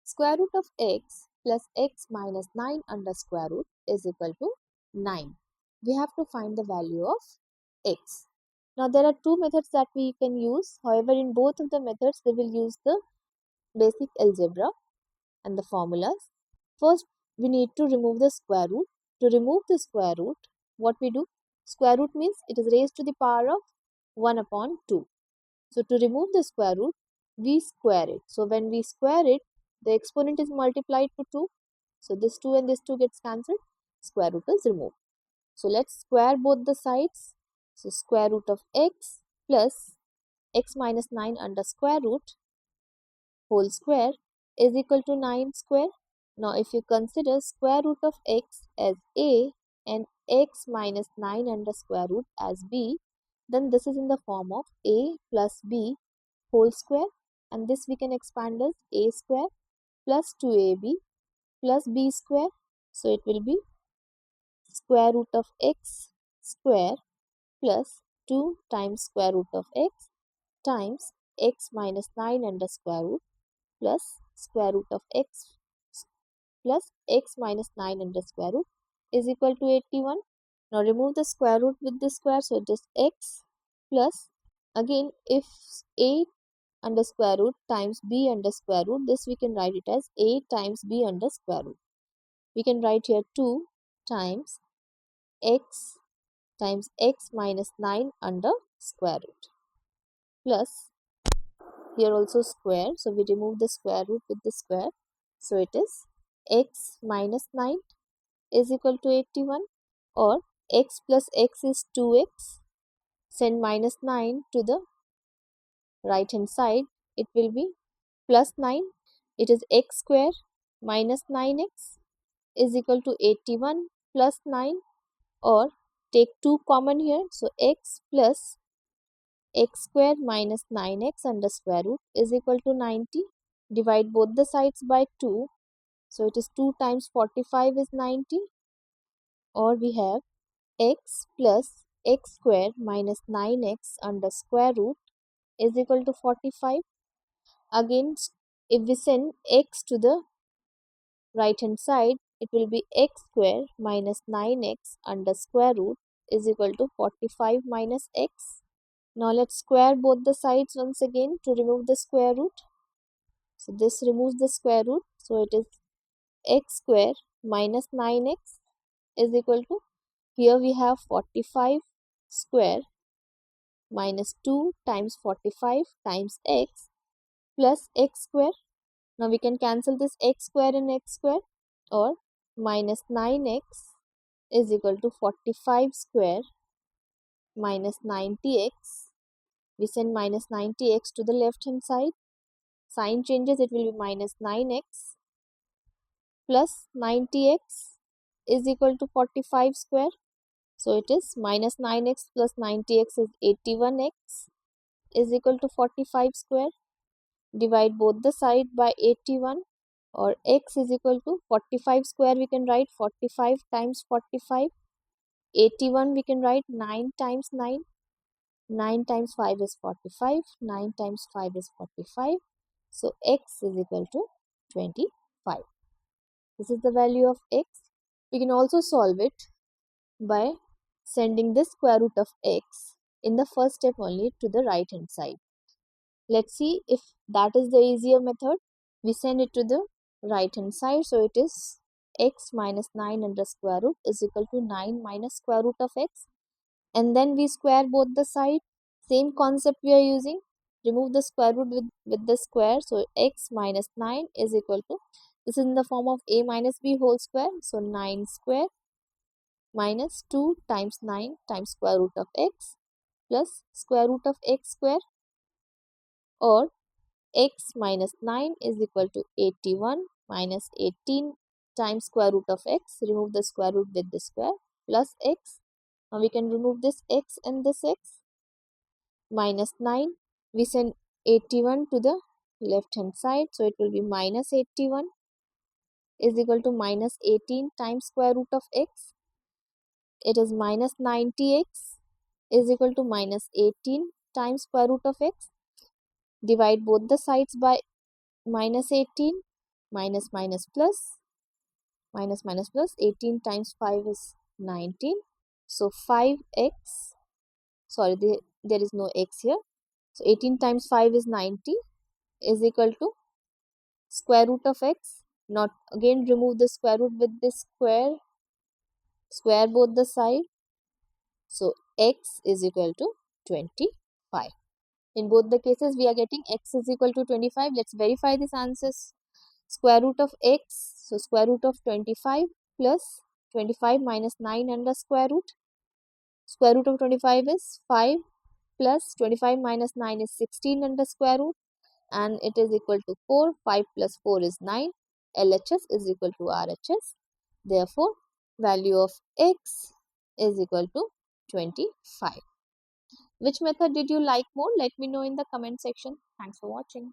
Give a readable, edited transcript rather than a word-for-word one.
Square root of x plus x minus 9 under square root is equal to 9. We have to find the value of x. Now there are two methods that we can use. However, in both of the methods we will use the basic algebra and the formulas. First, we need to remove the square root. To remove the square root, what we do? Square root means it is raised to the power of 1 upon 2. So to remove the square root, we square it. So when we square it, the exponent is multiplied to 2. So this 2 and this 2 gets cancelled. Square root is removed. So let's square both the sides. So square root of x plus x minus 9 under square root whole square is equal to 9 square. Now if you consider square root of x as a and x minus 9 under square root as b, then this is in the form of a plus b whole square, and this we can expand as a square plus 2ab plus b square. So it will be square root of x square plus 2 times square root of x times x minus 9 under square root plus square root of x plus x minus 9 under square root is equal to 81. Now remove the square root with the square, so it is x plus, again if a under square root times b under square root, this we can write it as a times b under square root. We can write here 2 times x minus 9 under square root plus here also square, so we remove the square root with the square, so it is x minus 9 is equal to 81, or x plus x is 2x. Send minus 9 to the right hand side, it will be plus 9. It is x square minus 9x is equal to 81 plus 9, or take 2 common here, so x plus x square minus 9x under square root is equal to 90. Divide both the sides by 2, so it is 2 times 45 is 90, or we have x plus x square minus 9x under square root is equal to 45. Again, if we send x to the right hand side, it will be x square minus 9x under square root is equal to 45 minus x. Now let's square both the sides once again to remove the square root. So this removes the square root, so it is x square minus 9x is equal to, here we have 45 square minus 2 times 45 times x plus x square. Now we can cancel this x square and x square, or minus 9x is equal to 45 square minus 90x. We send minus 90x to the left hand side. Sign changes, it will be minus 9x plus 90x is equal to 45 square. So it is minus 9x plus 90x is 81x is equal to 45 square. Divide both the side by 81, or x is equal to 45 square, we can write 45 times 45. 81 we can write 9 times 9. 9 times 5 is 45. 9 times 5 is 45. So x is equal to 25. This is the value of x. We can also solve it by sending the square root of x in the first step only to the right hand side. Let's see if that is the easier method. We send it to the right hand side, so it is x minus 9 under square root is equal to 9 minus square root of x, and then we square both the side. Same concept we are using. Remove the square root with the square, so x minus 9 is equal to, this is in the form of a minus b whole square, so 9 square minus 2 times 9 times square root of x plus square root of x square, or x minus 9 is equal to 81 minus 18 times square root of x. Remove the square root with the square plus x. Now we can remove this x and this x. Minus 9, we send 81 to the left hand side, so it will be minus 81 is equal to minus 18 times square root of x. It is minus 90x is equal to minus 18 times square root of x. Divide both the sides by minus 18, minus minus plus, minus minus plus, 18 times 5 is 19. So 5x, sorry, there is no x here. So 18 times 5 is 90 is equal to square root of x. Not again remove the square root with this square both the side. So x is equal to 25. In both the cases we are getting x is equal to 25. Let's verify these answers. Square root of x, so square root of 25 plus 25 minus 9 under square root. Square root of 25 is 5 plus 25 minus 9 is 16 under square root, and it is equal to 4. 5 plus 4 is 9. LHS is equal to RHS. Therefore, value of x is equal to 25. Which method did you like more? Let me know in the comment section. Thanks for watching.